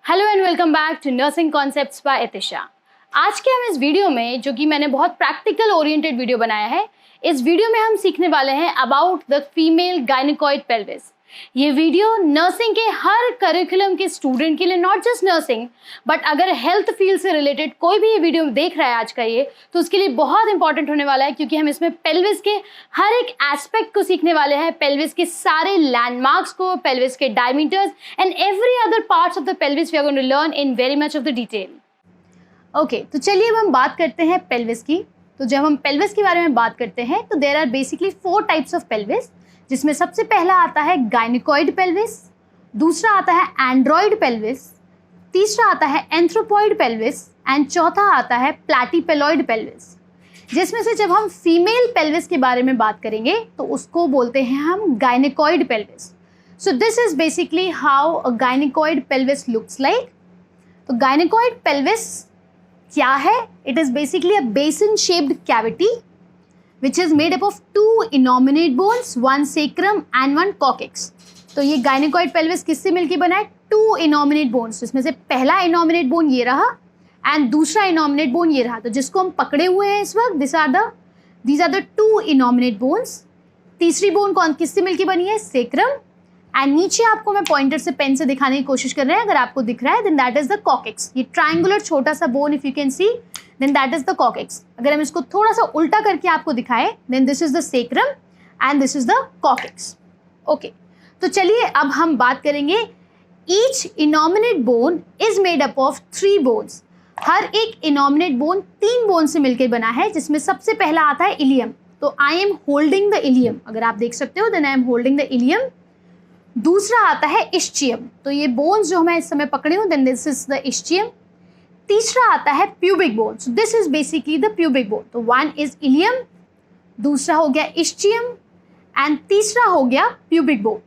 Hello and welcome back to nursing concepts by Itisha. आज के हम इस वीडियो में, जो कि मैंने बहुत प्रैक्टिकल ओरिएंटेड वीडियो बनाया है, इस वीडियो में हम सीखने वाले हैं about the female gynaecoid pelvis. ये वीडियो नर्सिंग के हर करिकुलम के स्टूडेंट के लिए, नॉट जस्ट नर्सिंग बट अगर हेल्थ फील्ड से रिलेटेड कोई भी ये वीडियो देख रहा है आज का ये, तो उसके लिए बहुत इंपॉर्टेंट होने वाला है, क्योंकि हम इसमें पेल्विस के हर एक एस्पेक्ट को सीखने वाले हैं, पेल्विस के सारे लैंडमार्क्स को, पेल्विस के diameters and every other parts of the pelvis we are going to learn in very much of the detail. Okay, तो चलिए अब हम बात करते हैं पेल्विस की। तो जब हम पेल्विस के बारे में बात करते हैं तो there are basically 4 types of pelvis, जिसमें सबसे पहला आता है गायनेकॉइड पेल्विस, दूसरा आता है एंड्रॉइड पेल्विस, तीसरा आता है एंथ्रोपॉइड पेल्विस एंड चौथा आता है प्लैटीपेलॉइड पेल्विस। जिसमें से जब हम फीमेल पेल्विस के बारे में बात करेंगे तो उसको बोलते हैं हम gynaecoid pelvis. So this is basically how a gynaecoid pelvis looks like. तो गायनेकॉइड पेल्विस क्या है? It is basically a basin shaped cavity which is made up of 2 innominate bones, 1 sacrum and 1 coccyx। तो ये gynaecoid pelvis किससे मिलकर बना है? 2 innominate bones. इसमें से पहला इनोमिनेट बोन ये रहा एंड दूसरा इनोमिनेट बोन ये रहा। तो जिसको हम पकड़े हुए हैं इस वक्त, these are the 2 innominate bones. तीसरी बोन कौन किससे मिलकर बनी है? सेक्रम। एंड नीचे आपको मैं पॉइंटर से पेन से दिखाने की कोशिश कर रहे हैं, अगर आपको दिख रहा है then that is the coccyx. ये ट्रायंगुलर छोटा सा bone if you can see, then that is the coccyx. अगर हम इसको थोड़ा सा उल्टा करके आपको दिखाएं, then this is the sacrum and this is the coccyx. Okay, तो चलिए अब हम बात करेंगे। Each innominate bone is made up of 3 bones. हर एक इनोमिनेट बोन 3 बोन से मिलकर बना है, जिसमें सबसे पहला आता है इलियम। तो I am holding the ilium, अगर आप देख सकते हो then I am holding the ilium. दूसरा आता है इस्चियम। तो ये बोन्स जो मैं इस समय पकड़ी हूँ, then this is the ischium. तीसरा आता है pubic bone. So this is basically the pubic bone. तो 1 इज इलियम, दूसरा हो गया इस्चियम एंड तीसरा हो गया प्यूबिक बोन।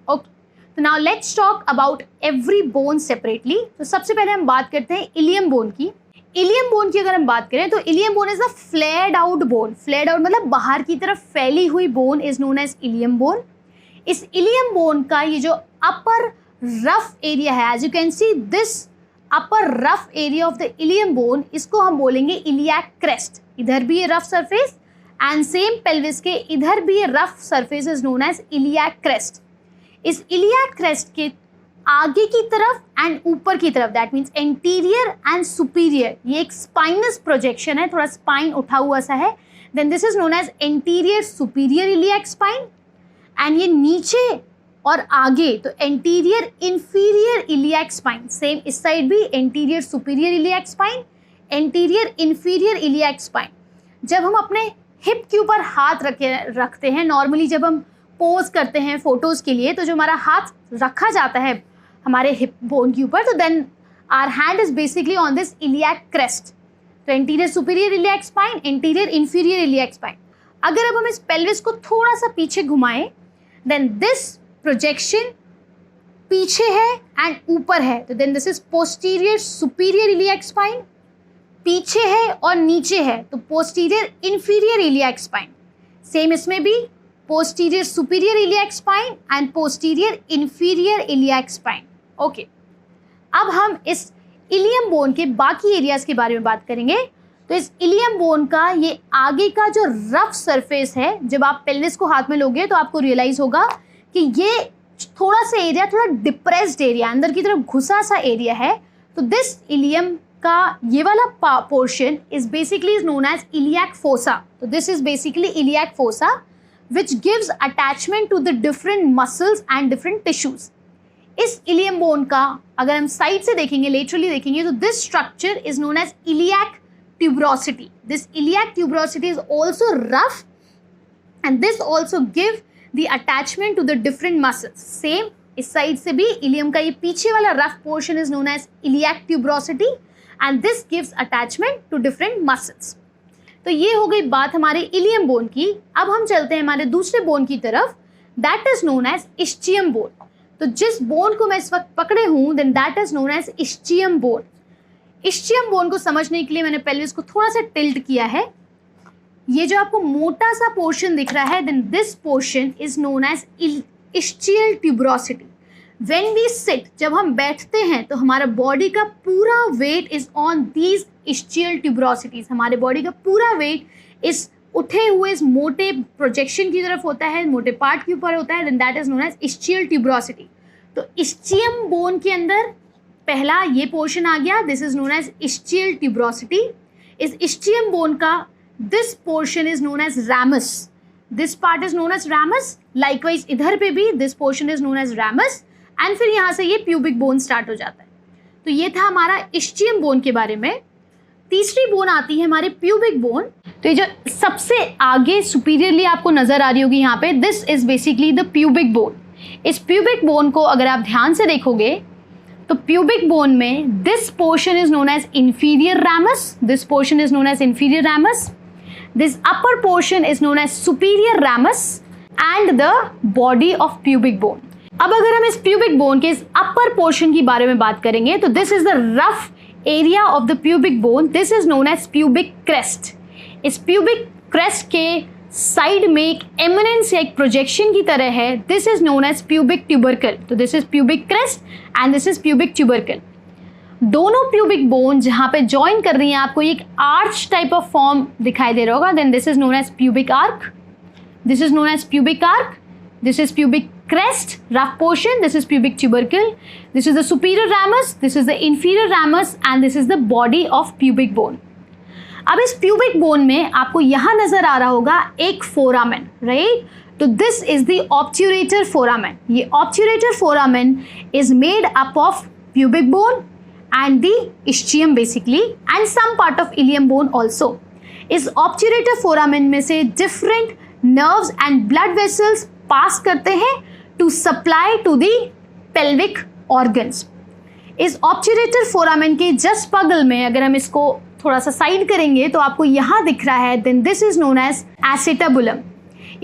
ओके, तो now let's talk about every bone separately. तो सबसे पहले हम बात करते हैं इलियम बोन की। इलियम बोन की अगर हम बात करें तो ilium bone is a flared out bone. Flared out मतलब बाहर की तरफ फैली हुई bone is known as ilium bone. इस इलियम बोन का ये जो अपर रफ एरिया है, as you can see this upper rough area of the ilium bone, इसको हम बोलेंगे इलियाक क्रेस्ट। इधर भी ये rough surface and same pelvis के इधर भी ये rough surface is known as iliac crest. इस इलियाक क्रेस्ट के आगे की तरफ एंड ऊपर की तरफ, that means anterior and superior, ये एक स्पाइनस प्रोजेक्शन है, थोड़ा स्पाइन उठा हुआ सा है, then this is known as anterior superior iliac spine. And ये नीचे और आगे तो anterior inferior iliac spine, same इस साइड भी anterior superior iliac spine, anterior inferior iliac spine. जब हम अपने हिप के ऊपर हाथ रखते हैं, नॉर्मली जब हम पोज करते हैं फोटोज़ के लिए, तो जो हमारा हाथ रखा जाता है हमारे हिप बोन के ऊपर, तो then our hand is basically on this iliac crest. तो anterior superior iliac spine, anterior inferior iliac spine. अगर अब हम इस पेल्विस को थोड़ा सा पीछे घुमाएं, देन दिस प्रोजेक्शन पीछे है एंड ऊपर है, तो then this is posterior superior iliac spine. पीछे है और नीचे है तो posterior inferior iliac spine. Same इसमें भी posterior superior iliac spine and posterior inferior iliac spine. Okay, अब हम इस इलियम बोन के बाकी एरियाज के बारे में बात करेंगे। तो इस इलियम बोन का ये आगे का जो रफ सरफेस है, जब आप पेल्विस को हाथ में लोगे तो आपको रियलाइज होगा कि ये थोड़ा सा एरिया, थोड़ा डिप्रेस्ड एरिया, अंदर की तरफ घुसा सा एरिया है। तो दिस इलियम का ये वाला portion is basically is known as iliac fossa. तो this is basically iliac fossa which gives attachment to the different muscles and different tissues. इस इलियम बोन का अगर हम साइड से देखेंगे, लेटरली देखेंगे, तो this structure is known as iliac tuberosity. This iliac tuberosity is also rough and this also give the attachment to the different muscles. Same इस side से भी इलियम का ये पीछे वाला rough portion is known as iliac tuberosity and this gives attachment to different muscles. तो ये हो गई बात हमारे इलियम बोन की। अब हम चलते हैं हमारे दूसरे बोन की तरफ, that is known as ischium bone। तो जिस बोन को मैं इस वक्त पकड़े हूँ, then that is known as ischium bone। Ischium bone को समझने के लिए मैंने पेल्विस को थोड़ा सा टिल्ट किया है। ये जो आपको मोटा सा पोर्शन दिख रहा है, then this portion is known as ischial tuberosity. When we sit, जब हम बैठते हैं तो हमारा बॉडी का पूरा weight is on these ischial tuberosities, हमारे बॉडी का पूरा वेट इस उठे हुए इस मोटे प्रोजेक्शन की तरफ होता है, मोटे पार्ट के ऊपर होता है, then that is known as ischial tuberosity. तो इस्चियम बोन के अंदर पहला ये पोर्शन आ गया, this is known as ischial tuberosity. इस इस्चियम बोन का this portion is known as ramus, this part is known as ramus। Likewise इधर पे भी this portion is known as ramus and फिर यहाँ से ये प्यूबिक बोन स्टार्ट हो जाता है। तो ये था हमारा इस्चियम बोन के बारे में। तीसरी बोन आती है हमारी प्यूबिक बोन। तो ये जो सबसे आगे सुपीरियरली आपको नजर आ रही होगी यहाँ पे, this is basically the pubic bone. इस प्यूबिक बोन को अगर आप ध्यान से देखोगे तो प्यूबिक बोन में this portion is known as inferior ramus, this portion is known as inferior ramus, this upper portion is known as superior ramus and the body of pubic bone. अब अगर हम इस प्यूबिक बोन के इस upper portion की बारे में बात करेंगे तो this is the rough area of the pubic bone, this is known as pubic crest. इस प्यूबिक क्रेस्ट के साइड में एक एमिनेंस या एक प्रोजेक्शन की तरह है, this is known as pubic tubercle. तो this is pubic crest and this is pubic tubercle. दोनों प्यूबिक बोन जहां पे ज्वाइन कर रही हैं आपको एक आर्च टाइप ऑफ फॉर्म दिखाई दे रहा होगा, then this is known as pubic arch, this is known as pubic arch, this is pubic crest, rough portion, this is pubic tubercle, this is the superior ramus, this is the inferior ramus and this is the body of pubic bone. अब इस pubic bone में आपको यहाँ नजर आ रहा होगा एक foramen, right? तो this is the obturator foramen. ये obturator foramen is made up of pubic bone and the ischium basically and some part of ilium bone also. इस obturator foramen में से different nerves and blood vessels pass करते हैं to supply to the pelvic organs. इस obturator foramen के just बगल में अगर हम इसको थोड़ा सा साइड करेंगे तो आपको यहाँ दिख रहा है, then this is known as acetabulum.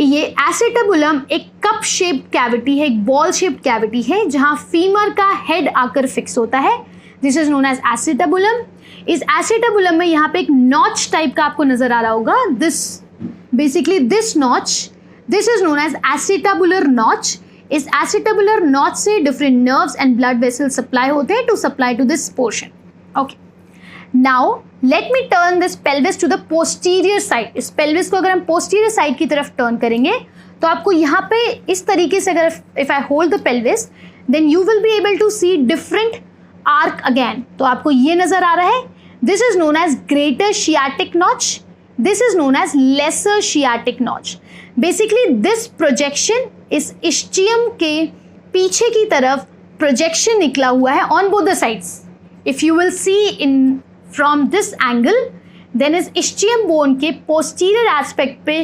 ये एसेटाबुलम एक कप शेप्ड कैविटी है, एक बॉल शेप्ड कैविटी है जहाँ फीमर का हेड आकर फिक्स होता है, this is known as acetabulum. इस एसेटाबुलम में यहाँ पे एक नॉच टाइप का आपको नजर आ रहा होगा, this basically this notch, this is known as acetabular notch. इस एसेटाबुलर नॉच से different nerves and blood vessel supply होते हैं to supply to this portion. Okay, now let me turn this pelvis to the posterior side. इस pelvis को अगर हम posterior side की तरफ टर्न करेंगे तो आपको यहाँ पे इस तरीके से अगर if I hold the pelvis then you will be able to see different arch again. तो आपको ये नजर आ रहा है, this is known as greater sciatic notch, this is known as lesser sciatic notch. Basically this projection इस ischium के पीछे की तरफ प्रोजेक्शन निकला हुआ है on both the sides. If you will see in from this angle then इस ischium bone के पोस्टीरियर एस्पेक्ट पे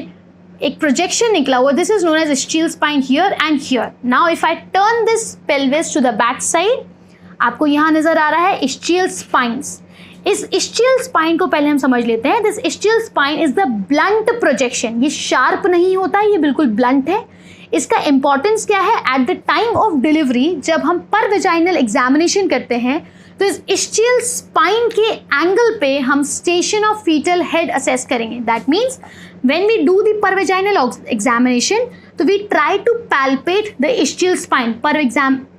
एक प्रोजेक्शन निकला हुआ, this is known as ischial spine here and here. Now if I turn this pelvis to the back side आपको यहाँ नजर आ रहा है इस्चियल स्पाइन्स। इस इस्चियल स्पाइन को पहले हम समझ लेते हैं। This ischial spine is the blunt projection, ये शार्प नहीं होता, ये बिल्कुल ब्लंट है। इसका इंपॉर्टेंस क्या है, at the time of delivery जब हम पर वेजाइनल एग्जामिनेशन करते हैं तो इस इस्चियल स्पाइन के एंगल पे हम station of fetal head assess करेंगे। That means when we do the per vaginal examination तो we try to palpate the ischial spine.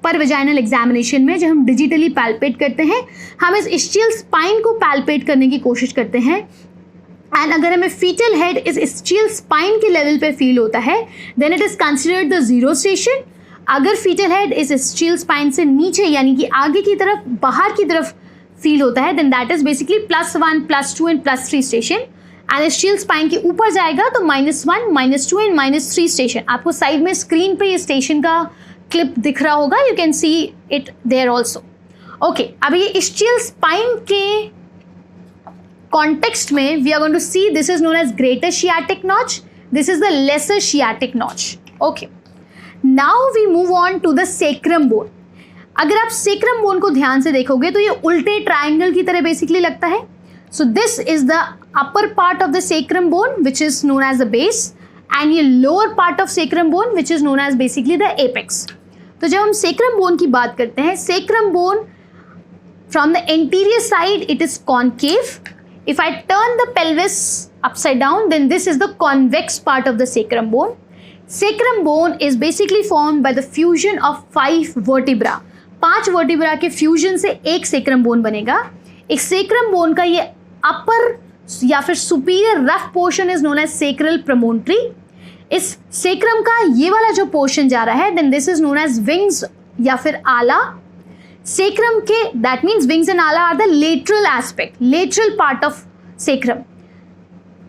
Per vaginal examination में जब हम डिजिटली पैल्पेट करते हैं हम इस इस्चियल स्पाइन को पैल्पेट करने की कोशिश करते हैं एंड अगर हमें फीटल हेड इस इस्चियल स्पाइन के लेवल पे फील होता है then it is considered the zero station. अगर फीटल हेड इस इस्चियल स्पाइन से नीचे यानी कि आगे की तरफ बाहर की तरफ फील होता है then that is basically +1, +2 and +3 station. And ischial spine के ऊपर जाएगा तो -1, -2 एंड -3 स्टेशन। आपको साइड में स्क्रीन पे ये स्टेशन का क्लिप दिख रहा होगा, you can see it there also. Okay, अब ये इस्चियल स्पाइन के कॉन्टेक्स्ट में we are going to see this is known as greater sciatic notch, this is the lesser sciatic notch. Okay, now we move on to the sacrum bone. अगर आप sacrum bone को ध्यान से देखोगे तो ये उल्टे ट्राइंगल की तरह बेसिकली लगता है। So this is the upper part of the sacrum bone which is known as the base and ये lower part of sacrum bone which is known as basically the apex. तो जब हम sacrum bone की बात करते हैं, sacrum bone from the anterior side it is concave. If I turn the pelvis upside down then this is the convex part of the sacrum bone. Sacrum bone is basically formed by the fusion of 5 vertebra. 5 vertebra के fusion से एक sacrum bone बनेगा. एक sacrum bone का ये upper या फिर superior rough portion is known as sacral promontory. इस सेक्रम का ये वाला जो पोर्शन जा रहा है, then this is known as wings या फिर आला. सेक्रम के that means wings and ala are the lateral aspect, lateral part of sacrum.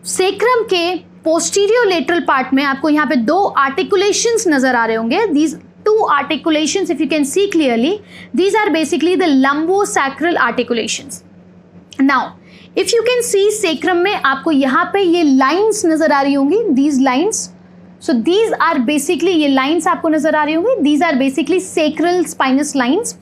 Sacrum के पोस्टीरियर लेटरल पार्ट में आपको यहाँ पे 2 आर्टिकुलेशंस नजर आ रहे होंगे. These 2 articulations, if you can see clearly, these are basically the lumbosacral articulations. Now, if you can see sacrum में आपको यहाँ पे ये lines नजर आ रही होंगी, these lines. So these are basically, ये lines आपको नजर आ रही होंगी, these are basically sacral spinous lines.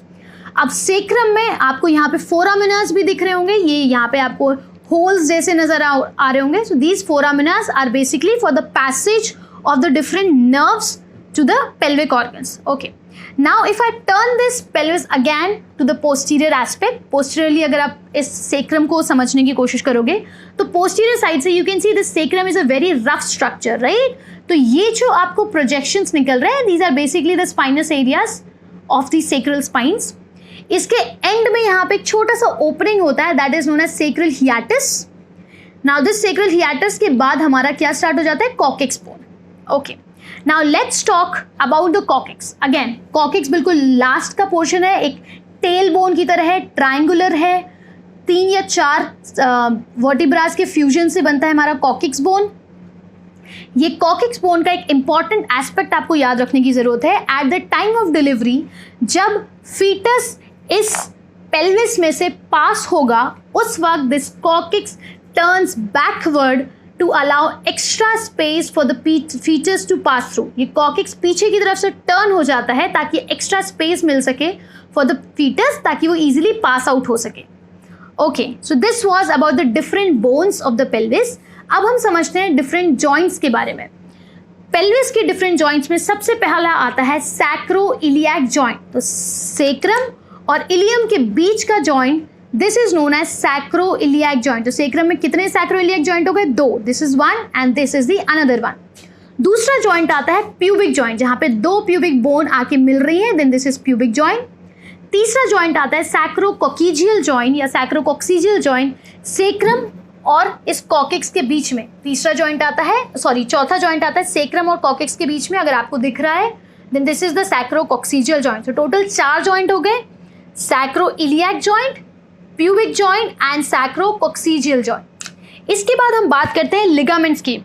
अब sacrum में आपको यहाँ पे foraminers भी दिख रहे होंगे, ये यहाँ पे आपको holes जैसे नजर आ रहे होंगे. So these foraminers are basically for the passage of the different nerves to the pelvic organs. Okay. Now if I turn this pelvis again to the posterior aspect, posteriorly अगर आप इस sacrum को समझने की कोशिश करोगे तो posterior side से you can see this sacrum is a very rough structure, right? तो ये जो आपको projections निकल रहे हैं, these are basically the spinous areas of the sacral spines. इसके end में यहाँ पे एक छोटा सा opening होता है, that is known as sacral hiatus. Now this sacral hiatus के बाद हमारा क्या start हो जाता है? Coccyx bone. Okay. Now let's talk about the coccyx. Again, coccyx बिल्कुल लास्ट का पोर्शन है, एक टेल बोन की तरह है, ट्रायंगुलर है. 3 या 4 वर्टिब्रास के फ्यूजन से बनता है हमारा कॉकिक्स बोन. ये कॉकिक्स बोन का एक इंपॉर्टेंट एस्पेक्ट आपको याद रखने की जरूरत है. At the time of delivery जब फीटस इस पेल्विस में से पास होगा, उस वक्त this coccyx turns backward to allow extra space for the fetus to pass through. ये कॉकिक्स पीछे की तरफ से टर्न हो जाता है ताकि एक्स्ट्रा स्पेस मिल सके फॉर द फीटस, ताकि वो इजीली पास आउट हो सके. Okay, so this was about the different bones of the pelvis. अब हम समझते हैं डिफरेंट जॉइंट्स के बारे में. पेल्विस के डिफरेंट जॉइंट्स में सबसे पहला आता है सैक्रोइलियाक जॉइंट. तो सेक्रम और इलियम के बीच का joint, this is known as sacroiliac joint. तो सेक्रम में कितने सैक्रोइलियाक जॉइंट हो गए? 2. This is 1 and this is the another 1. दूसरा जॉइंट आता है प्यूबिक जॉइंट, जहां पे 2 प्यूबिक बोन आके मिल रही है, then this is pubic joint. तीसरा जॉइंट आता है सैक्रोकोक्सीजियल जॉइंट या सैक्रोकोक्सीजियल जॉइंट, सेक्रम और इस कॉकिक्स के बीच में. तीसरा जॉइंट आता है, चौथा जॉइंट आता है सेक्रम और कॉकिक्स के बीच में. अगर आपको दिख रहा है, then this is the sacrococcygeal joint. तो टोटल 4 जॉइंट हो गए, sacroiliac joint, pubic joint and sacrococcygeal joint. इसके बाद हम बात करते हैं लिगामेंट्स की.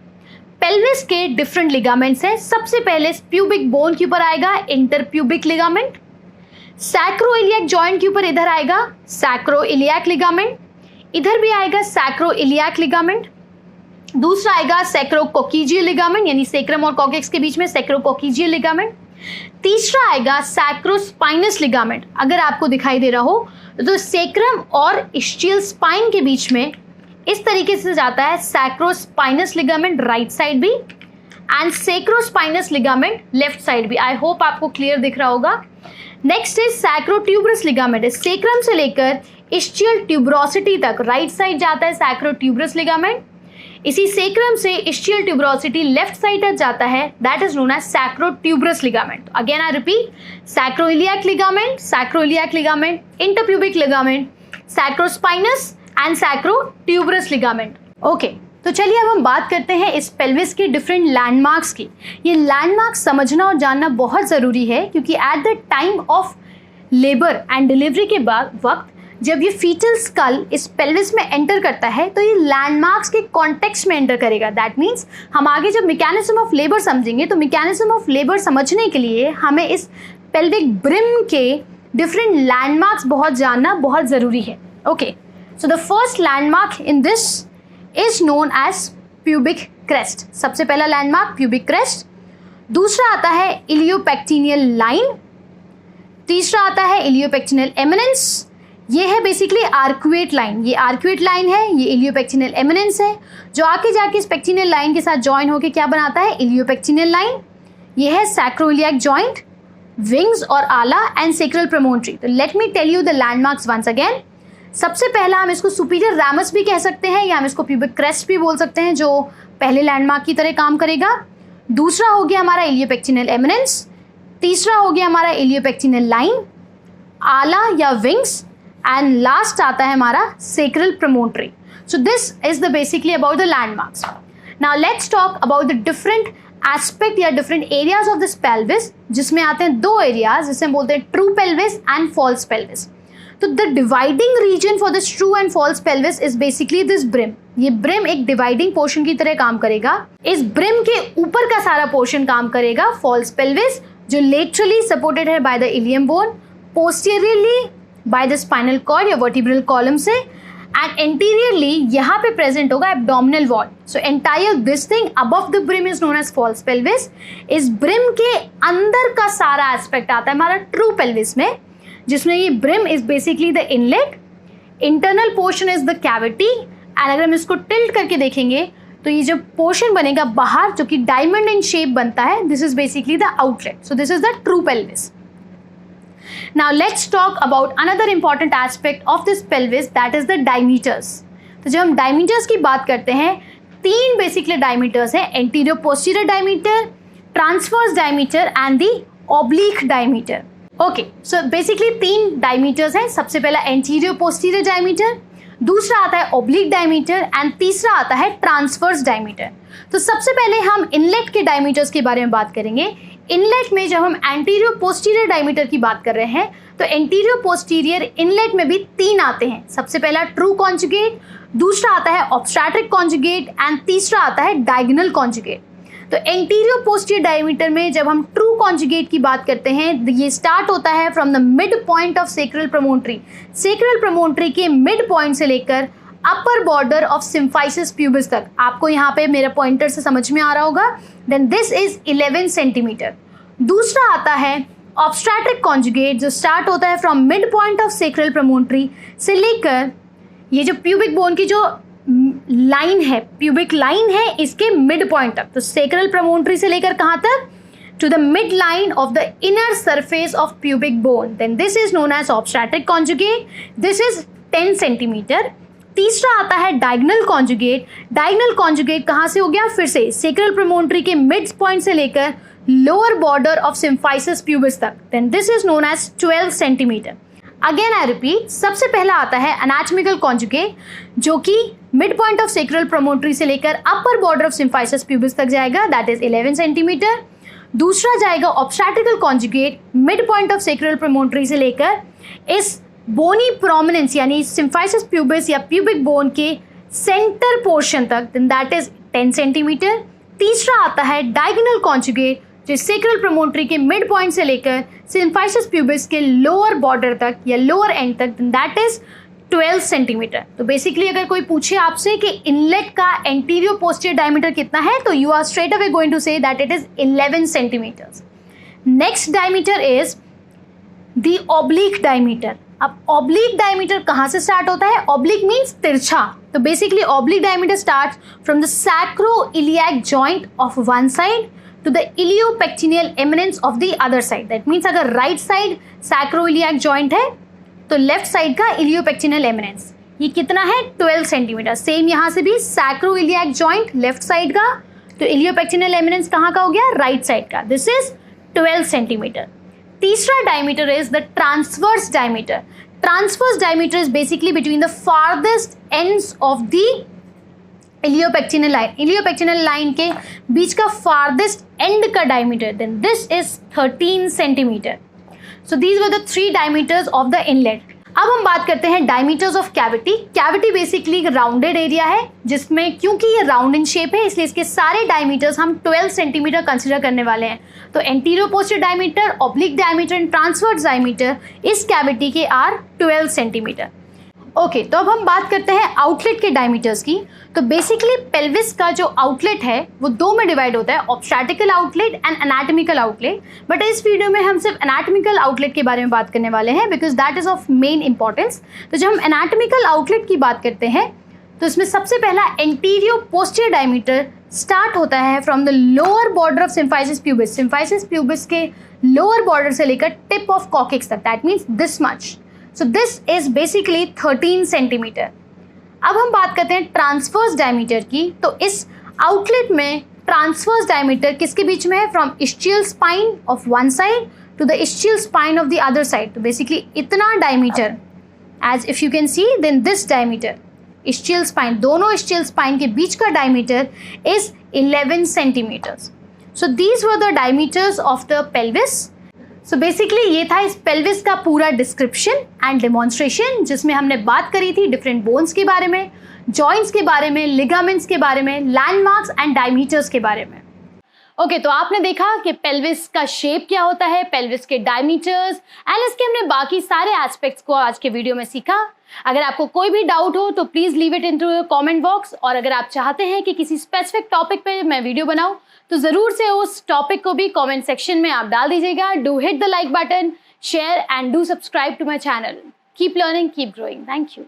पेल्विस के डिफरेंट लिगामेंट्स हैं. सबसे पहले प्यूबिक बोन के ऊपर आएगा इंटरप्यूबिक लिगामेंट. सैक्रोइलियाक जॉइंट के ऊपर इधर आएगा सैक्रोइलियाक लिगामेंट. इधर भी आएगा सैक्रोइलियाक लिगामेंट. दूसरा आएगा सैक्रोकोक्सीजियल लिगामेंट, यानी सेक्रम और कॉकिक्स के बीच में सैक्रोकोक्सीजियल लिगामेंट. तीसरा आएगा सैक्रोस्पाइनस लिगामेंट. अगर आपको दिखाई दे रहा हो तो सेक्रम और इस्चियल स्पाइन के बीच में इस तरीके से जाता है सैक्रोस्पाइनस लिगामेंट राइट साइड भी and sacrospinous ligament left side भी. आई होप आपको क्लियर दिख रहा होगा. Next is sacrotuberous ligament. Sacrum से लेकर इस्चियल ट्यूबरोसिटी तक राइट साइड जाता है सैक्रोट्यूबरस लिगामेंट. इसी सेक्रम से इस्चियल ट्यूबरोसिटी लेफ्ट साइड तक जाता है, that is known as sacrotuberous ligament. Again I repeat, sacroiliac ligament, interpubic ligament, sacrospinous and sacrotuberous ligament. Okay, तो चलिए अब हम बात करते हैं इस पेल्विस के डिफरेंट लैंडमार्क्स की. ये लैंडमार्क्स समझना और जानना बहुत ज़रूरी है, क्योंकि at the time of labour and delivery के बाद वक्त जब ये फीटल स्कल इस पेल्विस में एंटर करता है, तो ये लैंडमार्क्स के कॉन्टेक्स्ट में एंटर करेगा. दैट मीन्स हम आगे जब मैकेनिज्म ऑफ लेबर समझेंगे, तो मैकेनिज्म ऑफ लेबर समझने के लिए हमें इस पेल्विक ब्रिम के डिफरेंट लैंडमार्क्स बहुत जानना बहुत ज़रूरी है. Okay, so the first landmark in this is known as pubic crest. सबसे पहला लैंडमार्क प्यूबिक क्रेस्ट. दूसरा आता है इलियोपेक्टिनियल लाइन. तीसरा आता है इलियोपेक्टिनियल एमिनेंस. ये है बेसिकली आर्कुएट लाइन. ये आर्कुएट लाइन है, ये इलियोपेक्टिनियल एमिनेंस है, जो आके जाके इस पेक्टिनियल लाइन के साथ ज्वाइन होकर क्या बनाता है? इलियोपेक्टिनियल लाइन. ये है सैक्रोइलियाक जॉइंट, विंग्स और आला एंड सेक्रल प्रमोन्ट्री. तो let me tell you the landmarks once again. सबसे पहला हम इसको सुपीरियर रैमस भी कह सकते हैं, या हम इसको प्यूबिक क्रेस्ट भी बोल सकते हैं, जो पहले लैंडमार्क की तरह काम करेगा. दूसरा हो गया हमारा इलियोपेक्टिनल एमिनेंस, तीसरा हो गया हमारा इलियोपेक्टिनल लाइन, आला या विंग्स, एंड लास्ट आता है हमारा sacral promontory. So this is the basically about the landmarks. Now let's talk about the different aspect या different areas of this pelvis, जिसमें आते हैं दो एरियाज जिसे हम बोलते हैं true pelvis and false pelvis. तो the dividing region for this true and false pelvis is basically this brim. ये ब्रिम एक डिवाइडिंग पोर्शन की तरह काम करेगा. इस ब्रिम के ऊपर का सारा पोर्शन काम करेगा फॉल्स पेल्विस, जो लेटरली सपोर्टेड है by the ilium bone, posteriorly by the spinal cord या वर्टिब्रल कॉलम से, एंड एंटीरियरली यहाँ पे प्रेजेंट होगा abdominal wall. So entire this thing above the brim is known as false pelvis. इस brim के अंदर का सारा एस्पेक्ट आता है हमारा ट्रू पेल्विस में, जिसमें ये brim is basically the inlet, internal portion is the cavity, and अगर हम इसको टिल्ट करके देखेंगे तो ये जो पोर्शन बनेगा बाहर जो कि डायमंड इन शेप बनता है, this is basically the outlet. So this is the true pelvis. Now let's talk about another important aspect of this pelvis, that is the diameters. तो जब हम diameters की बात करते हैं, तीन basically diameters हैं, anterior posterior diameter, transverse diameter and the oblique diameter. Okay, so basically तीन diameters हैं. सबसे पहला anterior posterior diameter, दूसरा आता है oblique diameter and तीसरा आता है transverse diameter. तो सबसे पहले हम इनलेट के डायमीटर्स के बारे में बात करेंगे. इनलेट में जब हम एंटीरियर पोस्टीरियर डायमीटर की बात कर रहे हैं तो एंटीरियर पोस्टीरियर इनलेट में भी तीन आते हैं. सबसे पहला ट्रू कॉन्जुगेट, दूसरा आता है ऑब्स्ट्रैट्रिक कॉन्जुगेट एंड तीसरा आता है डायगोनल कॉन्जुगेट. तो एंटीरियर पोस्टीरियर डायमीटर में जब हम ट्रू कॉन्जुगेट की बात करते हैं, ये स्टार्ट होता है from the mid point of sacral promontory. Sacral promontory के मिड पॉइंट से लेकर upper border of symphysis pubis तक. आपको यहाँ पे मेरा पॉइंटर से समझ में आ रहा होगा. Then this is 11 centimeter. दूसरा आता है ऑब्स्ट्रैट्रिक कॉन्जुगेट, जो स्टार्ट होता है from mid point of sacral promontory से लेकर ये जो प्यूबिक बोन की जो लाइन है, प्यूबिक लाइन है, इसके मिड पॉइंट तक. तो सेक्रल प्रमोटरी से लेकर कहाँ तक? to the midline of the inner surface of pubic bone. Then this is known as obstetric conjugate. This is 10 centimetre. तीसरा आता है डायगोनल कॉन्जुगेट. डायगोनल कॉन्जुगेट कहाँ से हो गया? फिर से सेक्रल प्रमोटरी के मिड पॉइंट से लेकर lower border of symphysis pubis तक. Then this is known as 12 centimeter. Again I repeat, सबसे पहला आता है एनाटॉमिकल कॉन्जुगेट, जो कि mid point of sacral promontory से लेकर upper border of symphysis pubis तक जाएगा, दैट इज 11 सेंटीमीटर. दूसरा जाएगा obstetrical conjugate, mid point of sacral promontory से लेकर इस बोनी प्रोमिनेंस यानी सिम्फाइसिस प्यूबिस या प्यूबिक बोन के सेंटर पोर्शन तक, देन दैट इज 10 सेंटीमीटर. तीसरा आता है डायगोनल कॉन्जुगेट, जो सेक्रल प्रमोटरी के मिड पॉइंट से लेकर सिम्फाइसिस प्यूबिस के लोअर बॉर्डर तक या लोअर एंड तक, देन दैट इज 12 सेंटीमीटर. तो बेसिकली अगर कोई पूछे आपसे कि इनलेट का एंटीरियर पोस्टीरियर डायमीटर कितना है, तो you are straight away going to say that it is 11 centimeters. Next diameter is the oblique diameter. अब ऑब्लिक डायमीटर कहाँ से स्टार्ट होता है? ऑब्लिक मीन्स तिरछा. तो basically oblique diameter starts from the sacroiliac joint of one side to the iliopectineal eminence of the other side. That means अगर right side sacroiliac joint है तो लेफ्ट साइड का iliopectineal eminence ये कितना है? 12 centimetre. Same यहाँ से भी sacroiliac joint लेफ्ट साइड का, तो iliopectineal eminence कहाँ का हो गया? राइट साइड का. This is 12 centimeter. तीसरा diameter is the transverse diameter. Transverse diameter is basically between the farthest ends of the iliopectineal line. Iliopectineal line के बीच का फार्देस्ट एंड का diameter, then this is 13 centimeter. So these were the 3 diameters of the inlet. अब हम बात करते हैं diameters of cavity. Cavity basically एक राउंडेड एरिया है, जिसमें क्योंकि ये राउंड इन शेप है इसलिए इसके सारे डायमीटर्स हम 12 सेंटीमीटर कंसिडर करने वाले हैं. तो anterior posterior diameter, oblique diameter and transverse diameter इस कैविटी के आर 12 सेंटीमीटर. ओके, तो अब हम बात करते हैं आउटलेट के डायमीटर्स की. तो बेसिकली पेल्विस का जो आउटलेट है वो दो में डिवाइड होता है, obstetrical outlet and anatomical outlet. But इस वीडियो में हम सिर्फ एनाटॉमिकल आउटलेट के बारे में बात करने वाले हैं, because that is of main importance. तो जब हम एनाटॉमिकल आउटलेट की बात करते हैं तो इसमें सबसे पहला एंटीरियर पोस्टीरियर डायमीटर स्टार्ट होता है from the lower border of symphysis pubis. Symphysis pubis के लोअर बॉर्डर से लेकर टिप ऑफ कॉकेक्स तक, that means this much. So this is basically 13 centimetre. अब हम बात करते हैं ट्रांसवर्स डायमीटर की. तो इस आउटलेट में ट्रांसवर्स डायमीटर किसके बीच में है? From ischial spine of one side to the ischial spine of the other side. तो बेसिकली इतना diameter, as if you can see, then this diameter, ischial spine, दोनों ischial स्पाइन के बीच का diameter is 11 centimetres. So these were the diameters of the pelvis. So basically ये था इस pelvis का पूरा डिस्क्रिप्शन एंड डेमोन्स्ट्रेशन, जिसमें हमने बात करी थी डिफरेंट बोन्स के बारे में, जॉइंट्स के बारे में, लिगामेंट्स के बारे में, लैंडमार्क्स एंड डायमीटर्स के बारे में। ओके, तो आपने देखा कि पेल्विस का शेप क्या होता है, पेल्विस के डायमीटर्स एंड इसके हमने बाकी सारे एस्पेक्ट्स को आज के वीडियो में सीखा। अगर आपको कोई भी डाउट हो तो please leave it in to comment box, और अगर आप चाहते हैं कि किसी स्पेसिफिक टॉपिक पे मैं वीडियो बनाऊं तो जरूर से उस टॉपिक को भी कमेंट सेक्शन में आप डाल दीजिएगा। Do hit the like button, share and do subscribe to my channel. Keep learning, keep growing. Thank you.